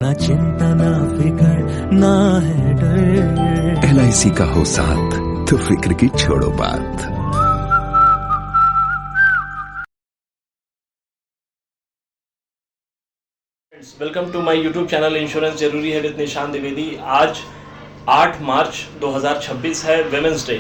ना चिंता ना फिकर ना है डर। LIC का हो साथ तो फिक्र की छोड़ो बात। Welcome to my YouTube channel insurance जरूरी है विद निशान द्विवेदी। आज 8 मार्च 2026 है विमेंस डे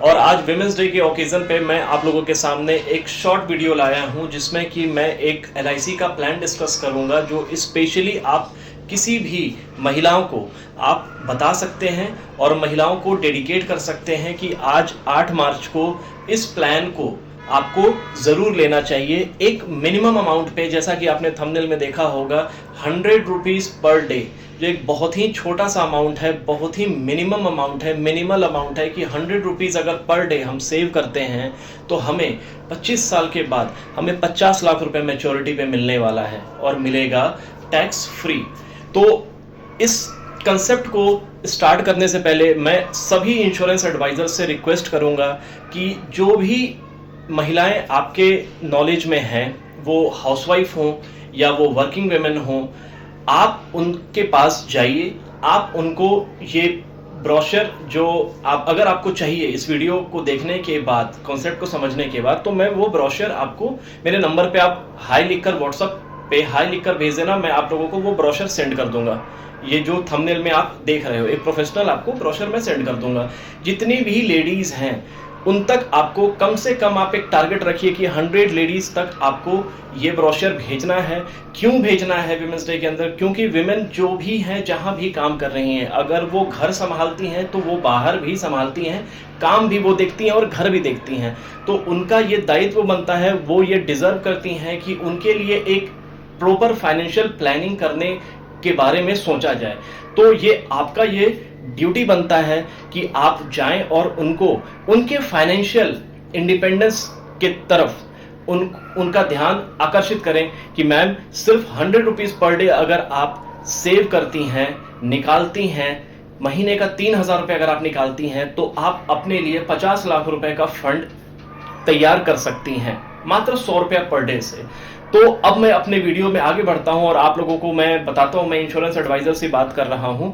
और आज विमेंस डे के ओकेजन पे मैं आप लोगों के सामने एक शॉर्ट वीडियो लाया हूं जिसमें कि मैं एक LIC का प्लान डिस्कस करूंगा जो स्पेशली आप किसी भी महिलाओं को आप बता सकते हैं और महिलाओं को डेडिकेट कर सकते हैं कि आज 8 मार्च को इस प्लान को आपको ज़रूर लेना चाहिए। एक मिनिमम अमाउंट पे, जैसा कि आपने थंबनेल में देखा होगा, 100 रुपीज़ पर डे, जो एक बहुत ही छोटा सा अमाउंट है, बहुत ही मिनिमम अमाउंट है, मिनिमल अमाउंट है कि 100 रुपीज़ अगर पर डे हम सेव करते हैं तो हमें 25 साल के बाद हमें 50 लाख रुपए मैच्योरिटी पे मिलने वाला है और मिलेगा टैक्स फ्री। तो इस कंसेप्ट को स्टार्ट करने से पहले मैं सभी इंश्योरेंस एडवाइजर से रिक्वेस्ट करूंगा कि जो भी महिलाएं आपके नॉलेज में हैं, वो हाउसवाइफ हों या वो वर्किंग वुमेन हों, आप उनके पास जाइए, आप उनको ये ब्रोशर जो आप अगर आपको चाहिए इस वीडियो को देखने के बाद, कॉन्सेप्ट को समझने के बाद, तो मैं वो ब्रोशर आपको मेरे नंबर पे आप हाई लिखकर व्हाट्सएप पे हाई लिखकर भेज देना, मैं आप लोगों को वो ब्रोशर सेंड कर दूंगा। ये जो थंबनेल में आप देख रहे हो, एक प्रोफेशनल आपको ब्रोशर में सेंड कर दूंगा। जितनी भी लेडीज हैं उन तक आपको कम से कम आप एक टारगेट रखिए कि 100 लेडीज तक आपको ये ब्रोशर भेजना है। क्यों भेजना है विमेंस डे के अंदर? क्योंकि विमेन जो भी हैं, जहां भी काम कर रही हैं, अगर वो घर संभालती हैं तो वो बाहर भी संभालती हैं, काम भी वो देखती हैं और घर भी देखती हैं। तो उनका ये दायित्व बनता है, वो ये डिजर्व करती हैं कि उनके लिए एक प्रॉपर फाइनेंशियल प्लानिंग करने के बारे में सोचा जाए। तो ये आपका ये ड्यूटी बनता है कि आप जाएं और उनको उनके फाइनेंशियल इंडिपेंडेंस के तरफ उनका ध्यान आकर्षित करें कि मैम सिर्फ 100 रुपीज पर डे अगर आप सेव करती हैं, निकालती हैं, महीने का 3000 रुपये अगर आप निकालती हैं, तो आप अपने लिए 50 लाख रुपए का फंड तैयार कर सकती हैं मात्र 100 रुपया पर डे से। तो अब मैं अपने वीडियो में आगे बढ़ता हूं और आप लोगों को मैं बताता हूं, मैं इंश्योरेंस एडवाइजर से बात कर रहा हूं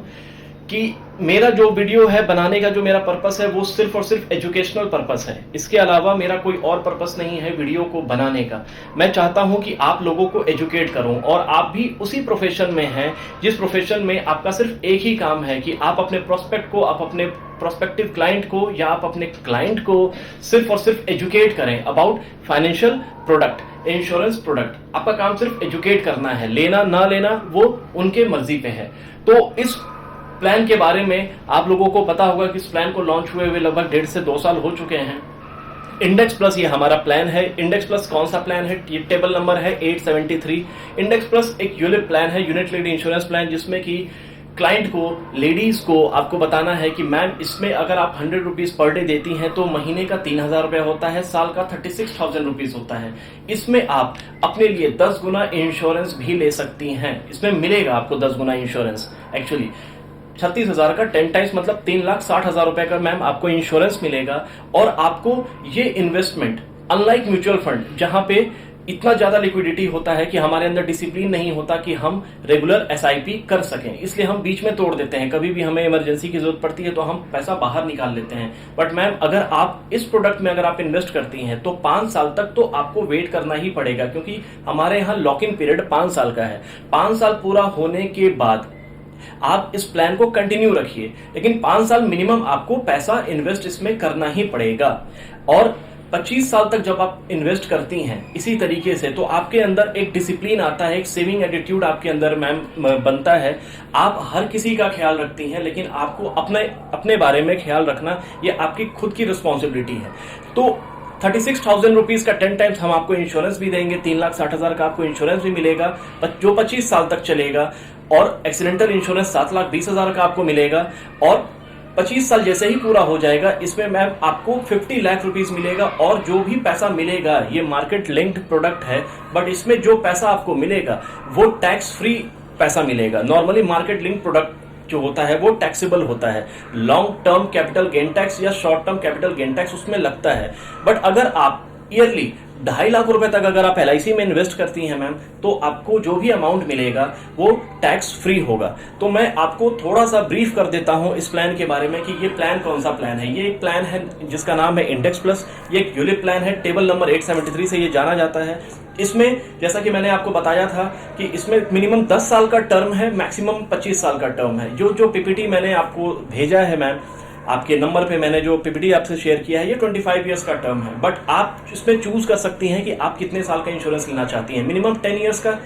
कि मेरा जो वीडियो है बनाने का जो मेरा पर्पस है वो सिर्फ और सिर्फ एजुकेशनल पर्पस है। इसके अलावा मेरा कोई और पर्पस नहीं है वीडियो को बनाने का। मैं चाहता हूं कि आप लोगों को एजुकेट करूं और आप भी उसी प्रोफेशन में हैं जिस प्रोफेशन में आपका सिर्फ एक ही काम है कि आप अपने प्रोस्पेक्ट को, आप अपने प्रोस्पेक्टिव क्लाइंट को या आप अपने क्लाइंट को सिर्फ और सिर्फ एजुकेट करें about financial product, insurance product. आपका काम सिर्फ एजुकेट करना है, लेना ना लेना वो उनके मर्जी पे है। तो इस प्लान के बारे में आप लोगों को पता होगा कि इस प्लान को लॉन्च हुए हुए लगभग 1.5 से 2 साल हो चुके हैं। इंडेक्स प्लस ये हमारा प्लान है। इंडेक्स प्लस कौन सा प्लान है? ये टेबल नंबर है 873। इंडेक्स प्लस एक यूलिप प्लान है, यूनिट लिंक्ड इंश्योरेंस प्लान, जिसमें कि क्लाइंट को, लेडीज को आपको बताना है कि मैम इसमें अगर आप 100 रुपीज पर डे देती हैं तो महीने का 3000 रुपये होता है, साल का 36,000 रुपीज होता है। इसमें आप अपने लिए 10 गुना इंश्योरेंस भी ले सकती हैं। इसमें मिलेगा आपको 10 गुना इंश्योरेंस। एक्चुअली 36,000 का 10 टाइम्स मतलब 3,60,000 रुपए का मैम आपको इंश्योरेंस मिलेगा। और आपको ये इन्वेस्टमेंट, अनलाइक म्यूचुअल फंड जहां पे इतना ज्यादा लिक्विडिटी होता है कि हमारे अंदर डिसिप्लिन नहीं होता कि हम रेगुलर SIP कर सकें, इसलिए हम बीच में तोड़ देते हैं। कभी भी हमें इमरजेंसी की जरूरत पड़ती है तो हम पैसा बाहर निकाल लेते हैं। बट मैम अगर आप इस प्रोडक्ट में अगर आप इन्वेस्ट करती हैं तो 5 साल तक तो आपको वेट करना ही पड़ेगा, क्योंकि हमारे यहाँ लॉक इन पीरियड 5 साल का है। 5 साल पूरा होने के बाद आप इस प्लान को कंटिन्यू रखिए, लेकिन 5 साल मिनिमम आपको पैसा इन्वेस्ट इसमें करना ही पड़ेगा। और 25 साल तक जब आप इन्वेस्ट करती हैं इसी तरीके से, तो आपके अंदर एक डिसिप्लिन आता है, एक सेविंग एटीट्यूड आपके अंदर मैम बनता है। आप हर किसी का ख्याल रखती हैं, लेकिन आपको अपने बारे में ख्याल रखना ये आपकी खुद की रिस्पॉन्सिबिलिटी है। तो 36,000 रुपीज का 10 टाइम्स हम आपको इंश्योरेंस भी देंगे, 3,60,000 का आपको इंश्योरेंस भी मिलेगा जो 25 साल तक चलेगा। और एक्सीडेंटल इंश्योरेंस 7,20,000 का आपको मिलेगा। और 25 साल जैसे ही पूरा हो जाएगा इसमें मैम आपको 50 लाख रुपीज मिलेगा। और जो भी पैसा मिलेगा, ये मार्केट लिंक्ड प्रोडक्ट है, बट इसमें जो पैसा आपको मिलेगा वो टैक्स फ्री पैसा मिलेगा। नॉर्मली मार्केट लिंक्ड प्रोडक्ट जो होता है वो टैक्सेबल होता है। Long term capital gain tax या short term capital gain tax उसमें लगता है। बट अगर आप ईयरली 2.5 लाख रुपए तक अगर आप LIC में इन्वेस्ट करती हैं मैम, तो आपको जो भी अमाउंट मिलेगा वो टैक्स फ्री होगा। तो मैं आपको थोड़ा सा ब्रीफ कर देता हूं इस प्लान के बारे में कि ये प्लान कौन सा प्लान है। ये एक प्लान है जिसका नाम है इंडेक्स प्लस। ये एक यूलिप प्लान है, टेबल नंबर 873 से ये जाना जाता है। इसमें जैसा कि मैंने आपको बताया था कि इसमें मिनिमम 10 साल का टर्म है, मैक्सिमम 25 साल का टर्म है। जो PPT मैंने आपको भेजा है मैम, आपके नंबर पे मैंने जो PPT आपसे शेयर किया है, ये 25 ईयर्स का टर्म है। बट आप इसमें चूज कर सकती हैं कि आप कितने साल का इंश्योरेंस लेना चाहती हैं। मिनिमम 10 ईयर्स का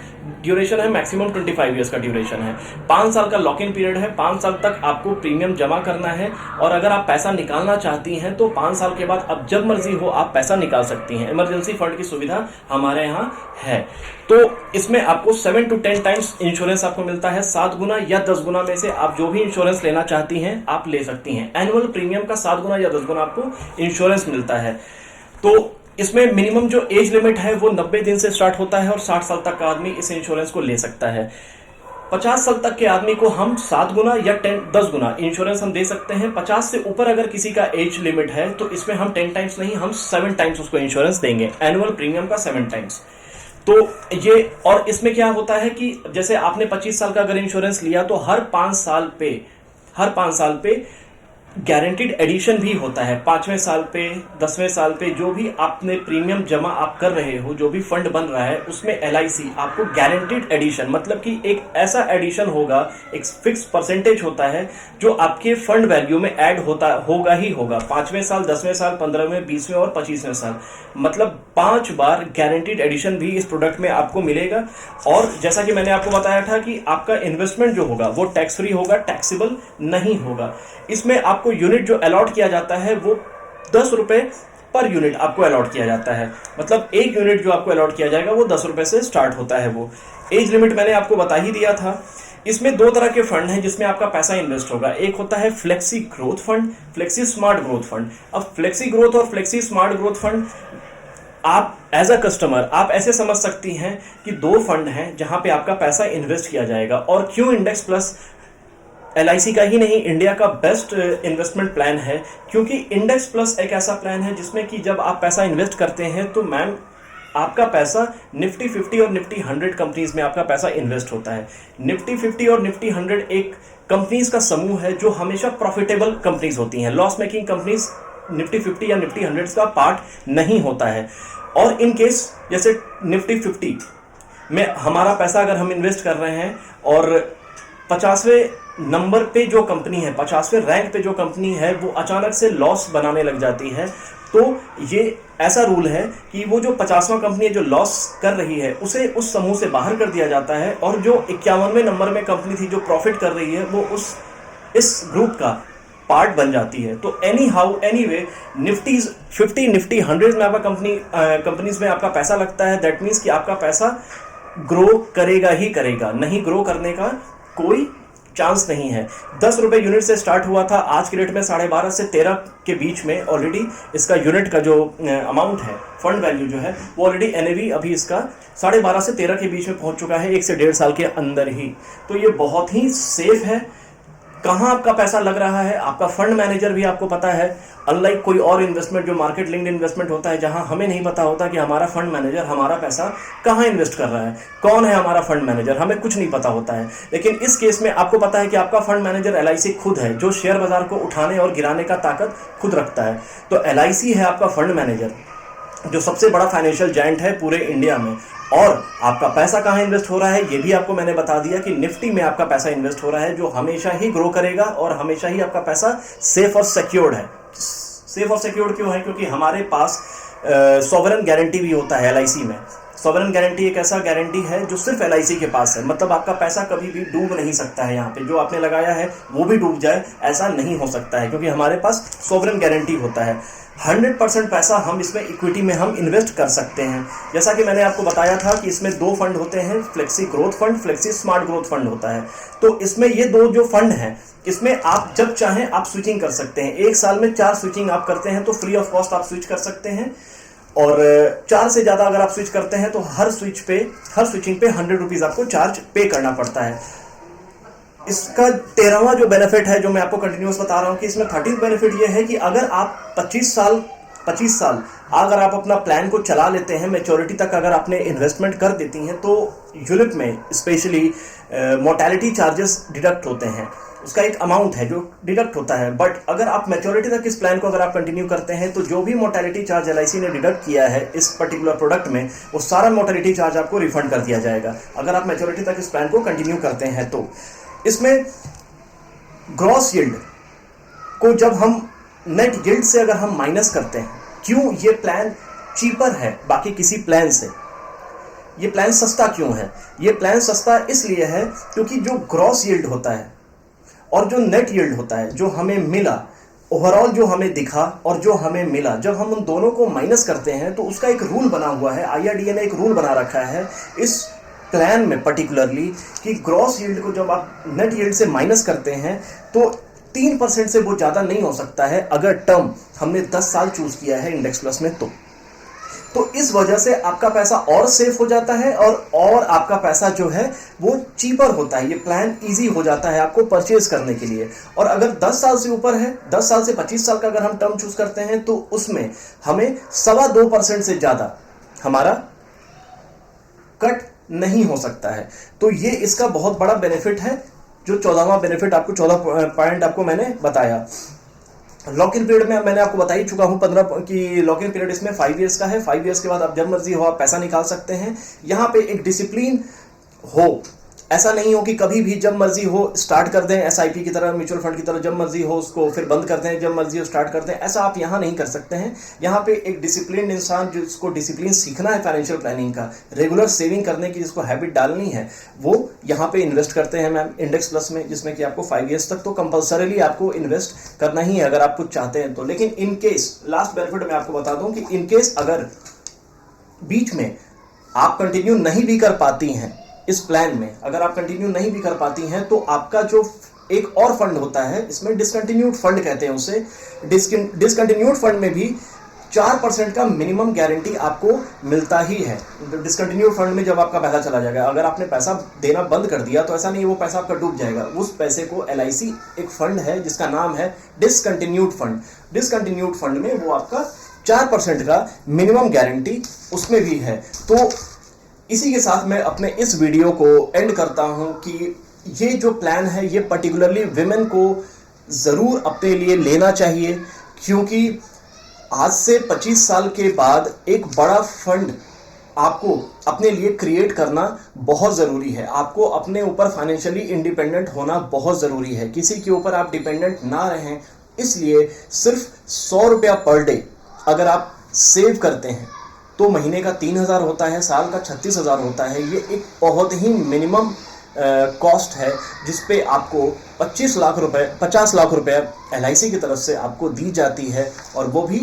ड्यूरेशन है, मैक्सिमम 25 ईयर्स का ड्यूरेशन है। 5 साल का लॉक इन पीरियड है, 5 साल तक आपको प्रीमियम जमा करना है। और अगर आप पैसा निकालना चाहती हैं तो 5 साल के बाद अब जब मर्जी हो आप पैसा निकाल सकती हैं। इमरजेंसी फंड की सुविधा हमारे यहाँ है। तो इसमें आपको 7 to 10 टाइम्स इंश्योरेंस आपको मिलता है। 7 गुना या 10 गुना में से आप जो भी इंश्योरेंस लेना चाहती हैं आप ले सकती हैं। एनुअल प्रीमियम का 7 गुना या 10 गुना आपको इंश्योरेंस मिलता है। तो इसमें मिनिमम जो एज लिमिट है वो 90 दिन से स्टार्ट होता है और 60 साल तक का आदमी इस इंश्योरेंस को ले सकता है। 50 साल तक के आदमी को हम 7 गुना या 10 गुना इंश्योरेंस हम दे सकते हैं। 50 से ऊपर अगर किसी का एज लिमिट है तो इसमें हम 10 टाइम्स नहीं, हम 7 टाइम्स उसको इंश्योरेंस देंगे, एनुअल प्रीमियम का 7 टाइम्स। तो ये, और इसमें क्या होता है कि जैसे आपने 25 साल का अगर इंश्योरेंस लिया तो हर 5 साल पे गारंटीड एडिशन भी होता है। 5वें साल पे, 10वें साल पे जो भी आपने प्रीमियम जमा आप कर रहे हो, जो भी फंड बन रहा है, उसमें LIC आपको गारंटीड एडिशन, मतलब कि एक ऐसा एडिशन होगा, एक फिक्स परसेंटेज होता है जो आपके फंड वैल्यू में ऐड होगा ही होगा। 5वें साल, 10वें साल, 15वें, 20वें और 25वें साल, मतलब 5 बार गारंटीड एडिशन भी इस प्रोडक्ट में आपको मिलेगा। और जैसा कि मैंने आपको बताया था कि आपका इन्वेस्टमेंट जो होगा वो टैक्स फ्री होगा, टैक्सेबल नहीं होगा। इसमें आपको यूनिट जो अलॉट किया जाता है वो 10 रुपए पर यूनिट आपको अलॉट किया जाता है। मतलब एक यूनिट जो आपको अलॉट किया जाएगा वो 10 रुपए से स्टार्ट होता है। वो एज लिमिट मैंने आपको बता ही दिया था। इसमें 2 तरह के फंड हैं जिसमें आपका पैसा इन्वेस्ट होगा। एक होता है flexi growth fund, flexi smart growth fund. अब फ्लेक्सी ग्रोथ और फ्लेक्सी स्मार्ट ग्रोथ फंड आप एज अ कस्टमर आप ऐसे समझ सकती हैं कि 2 फंड हैं जहां पे आपका पैसा इन्वेस्ट किया जाएगा। और क्यों इंडेक्स प्लस LIC का ही नहीं, इंडिया का बेस्ट इन्वेस्टमेंट प्लान है, क्योंकि इंडेक्स प्लस एक ऐसा प्लान है जिसमें कि जब आप पैसा इन्वेस्ट करते हैं तो मैम आपका पैसा निफ्टी 50 और निफ्टी 100 कंपनीज में आपका पैसा इन्वेस्ट होता है। निफ्टी 50 और निफ्टी 100 एक कंपनीज का समूह है जो हमेशा प्रॉफिटेबल कंपनीज होती हैं। लॉस मेकिंग कंपनीज निफ्टी 50 या निफ्टी 100 का पार्ट नहीं होता है। और इन केस जैसे निफ्टी 50 में हमारा पैसा अगर हम इन्वेस्ट कर रहे हैं और 50वें नंबर पे जो कंपनी है, 50वें रैंक पे जो कंपनी है वो अचानक से लॉस बनाने लग जाती है, तो ये ऐसा रूल है कि वो जो 50वां कंपनी है जो लॉस कर रही है उसे उस समूह से बाहर कर दिया जाता है। और जो 51वें नंबर में कंपनी थी जो प्रॉफिट कर रही है वो इस ग्रुप का पार्ट बन जाती है। तो एनीवे निफ्टी 50 निफ्टी 100 में आपका कंपनीज में आपका पैसा लगता है। दैट मीन्स कि आपका पैसा ग्रो करेगा ही करेगा, नहीं ग्रो करने का कोई चांस नहीं है। 10 रुपए यूनिट से स्टार्ट हुआ था, आज की डेट में 12.5 से 13 के बीच में ऑलरेडी इसका यूनिट का जो अमाउंट है, फंड वैल्यू जो है वो ऑलरेडी NAV अभी इसका 12.5 से 13 के बीच में पहुंच चुका है, 1 से 1.5 साल के अंदर ही। तो ये बहुत ही सेफ है। कहाँ आपका पैसा लग रहा है आपका फंड मैनेजर भी आपको पता है। अनलाइक कोई और इन्वेस्टमेंट जो मार्केट लिंक्ड इन्वेस्टमेंट होता है जहां हमें नहीं पता होता कि हमारा फंड मैनेजर हमारा पैसा कहाँ इन्वेस्ट कर रहा है, कौन है हमारा फंड मैनेजर, हमें कुछ नहीं पता होता है। लेकिन इस केस में आपको पता है कि आपका फंड मैनेजर LIC खुद है, जो शेयर बाजार को उठाने और गिराने का ताकत खुद रखता है। तो LIC है आपका फंड मैनेजर, जो सबसे बड़ा फाइनेंशियल जायंट है पूरे इंडिया में। और आपका पैसा कहाँ इन्वेस्ट हो रहा है ये भी आपको मैंने बता दिया कि निफ्टी में आपका पैसा इन्वेस्ट हो रहा है, जो हमेशा ही ग्रो करेगा और हमेशा ही आपका पैसा सेफ और सिक्योर्ड है। सेफ और सिक्योर्ड क्यों है? क्योंकि हमारे पास सॉवरेन गारंटी भी होता है LIC में। सॉवरेन गारंटी एक ऐसा गारंटी है जो सिर्फ LIC के पास है, मतलब आपका पैसा कभी भी डूब नहीं सकता है। यहाँ पे जो आपने लगाया है वो भी डूब जाए ऐसा नहीं हो सकता है, क्योंकि हमारे पास सॉवरेन गारंटी होता है। 100% पैसा हम इसमें इक्विटी में हम इन्वेस्ट कर सकते हैं। जैसा कि मैंने आपको बताया था कि इसमें 2 फंड होते हैं, flexi growth fund, flexi smart growth fund होता है। तो इसमें ये 2 जो फंड हैं इसमें आप जब चाहें आप स्विचिंग कर सकते हैं। 1 साल में 4 स्विचिंग आप करते हैं तो फ्री ऑफ कॉस्ट आप स्विच कर सकते हैं। और 4 से ज्यादा अगर आप स्विच करते हैं तो हर स्विचिंग पे 100 रुपीज आपको चार्ज पे करना पड़ता है। इसका 13वां जो बेनिफिट है जो मैं आपको कंटिन्यूअस बता रहा हूं कि इसमें 13th बेनिफिट ये है कि अगर आप 25 साल 25 साल अगर आप अपना प्लान को चला लेते हैं, मैच्योरिटी तक अगर आपने इन्वेस्टमेंट कर देती हैं, तो यूलिप में स्पेशली मोर्टेलिटी चार्जेस डिडक्ट होते हैं, उसका एक अमाउंट है जो डिडक्ट होता है। बट अगर आप मैच्योरिटी तक इस प्लान को अगर आप कंटिन्यू करते हैं तो जो भी मोर्टेलिटी चार्ज एलआईसी ने डिडक्ट किया है इस पर्टिकुलर प्रोडक्ट में, वो सारा मोर्टेलिटी चार्ज आपको रिफंड कर दिया जाएगा अगर आप मैच्योरिटी तक इस प्लान को कंटिन्यू करते हैं। तो इसमें ग्रॉस यील्ड को जब हम नेट यील्ड से अगर हम माइनस करते हैं, क्यों ये प्लान चीपर है बाकी किसी प्लान से, ये प्लान सस्ता क्यों है? ये प्लान सस्ता इसलिए है क्योंकि जो ग्रॉस यील्ड होता है और जो नेट यील्ड होता है, जो हमें मिला ओवरऑल, जो हमें दिखा और जो हमें मिला, जब हम उन दोनों को माइनस करते हैं तो उसका एक रूल बना हुआ है, IRDA ने एक रूल बना रखा है इस प्लान में पर्टिकुलरली कि ग्रॉस यील्ड को जब आप नेट यील्ड से माइनस करते हैं तो 3% से वो ज़्यादा नहीं हो सकता है अगर टर्म हमने 10 साल चूज किया है इंडेक्स प्लस में। तो इस वजह से आपका पैसा और सेफ हो जाता है और आपका पैसा जो है वो चीपर होता है, ये प्लान इजी हो जाता है आपको परचेज करने के लिए। और अगर 10 साल से ऊपर है, 10 साल से 25 साल का अगर हम टर्म चूज करते हैं तो उसमें हमें 2.25% से ज़्यादा हमारा कट नहीं हो सकता है। तो ये इसका बहुत बड़ा बेनिफिट है, जो 14वां बेनिफिट आपको 14 पॉइंट आपको मैंने बताया। लॉक इन पीरियड में मैंने आपको बता ही चुका हूं 15 की लॉक इन पीरियड इसमें 5 इयर्स का है। 5 इयर्स के बाद आप जब मर्जी हो आप पैसा निकाल सकते हैं। यहाँ पे एक डिसिप्लिन हो, ऐसा नहीं हो कि कभी भी जब मर्जी हो स्टार्ट कर दें, SIP की तरह, म्यूचुअल फंड की तरह, जब मर्जी हो उसको फिर बंद कर दें, जब मर्जी हो स्टार्ट कर दें, ऐसा आप यहाँ नहीं कर सकते हैं। यहाँ पे एक डिसिप्लिन इंसान जिसको डिसिप्लिन सीखना है फाइनेंशियल प्लानिंग का, रेगुलर सेविंग करने की जिसको हैबिट डालनी है, वो यहाँ पे इन्वेस्ट करते हैं मैम इंडेक्स प्लस में, जिसमें कि आपको 5 इयर्स तक तो कंपल्सरीली आपको इन्वेस्ट करना ही है अगर आप कुछ चाहते हैं तो। लेकिन इन केस, लास्ट बेनिफिट मैं आपको बता दूं कि इन केस अगर बीच में आप कंटिन्यू नहीं भी कर पाती हैं इस प्लान में, अगर आप कंटिन्यू नहीं भी कर पाती हैं तो आपका जो एक और फंड होता है, इसमें डिसकंटिन्यूड फंड कहते हैं उसे, डिसकंटिन्यूड फंड में भी 4% का मिनिमम गारंटी आपको मिलता ही है। डिसकंटिन्यूड फंड में जब आपका पैसा चला जाएगा, अगर आपने पैसा देना बंद कर दिया तो ऐसा नहीं वो पैसा आपका डूब जाएगा। उस पैसे को LIC एक फंड है जिसका नाम है डिसकंटिन्यूड फंड, डिसकंटिन्यूड फंड में वो आपका 4% का मिनिमम गारंटी उसमें भी है। तो इसी के साथ मैं अपने इस वीडियो को एंड करता हूं कि ये जो प्लान है ये पर्टिकुलरली विमेन को ज़रूर अपने लिए लेना चाहिए, क्योंकि आज से 25 साल के बाद एक बड़ा फंड आपको अपने लिए क्रिएट करना बहुत ज़रूरी है। आपको अपने ऊपर फाइनेंशियली इंडिपेंडेंट होना बहुत ज़रूरी है, किसी के ऊपर आप डिपेंडेंट ना रहें। इसलिए सिर्फ 100 रुपया पर डे अगर आप सेव करते हैं तो महीने का 3,000 होता है, साल का 36,000 होता है। ये एक बहुत ही मिनिमम कॉस्ट है जिसपे आपको 50 लाख रुपए LIC की तरफ से आपको दी जाती है, और वो भी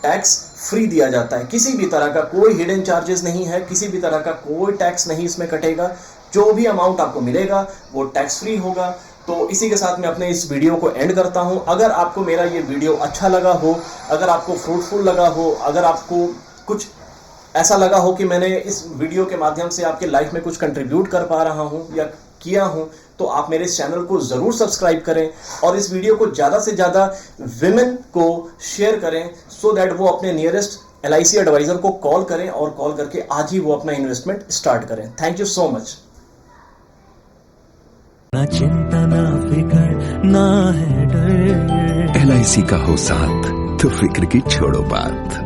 टैक्स फ्री दिया जाता है। किसी भी तरह का कोई हिडन चार्जेस नहीं है, किसी भी तरह का कोई टैक्स नहीं इसमें कटेगा। जो भी अमाउंट आपको मिलेगा वो टैक्स फ्री होगा। तो इसी के साथ मैं अपने इस वीडियो को एंड करता हूं। अगर आपको मेरा ये वीडियो अच्छा लगा हो, अगर आपको फ्रूटफुल लगा हो, अगर आपको कुछ ऐसा लगा हो कि मैंने इस वीडियो के माध्यम से आपके लाइफ में कुछ कंट्रीब्यूट कर पा रहा हूं या किया हूं, तो आप मेरे इस चैनल को ज़रूर सब्सक्राइब करें और इस वीडियो को ज़्यादा से ज़्यादा विमेन को शेयर करें, सो दैट वो अपने नियरेस्ट LIC एडवाइज़र को कॉल करें और कॉल करके आज ही वो अपना इन्वेस्टमेंट स्टार्ट करें। Thank you so much. ना चिंता ना फिकर ना है डर, LIC का हो साथ तो फिक्र की छोड़ो बात।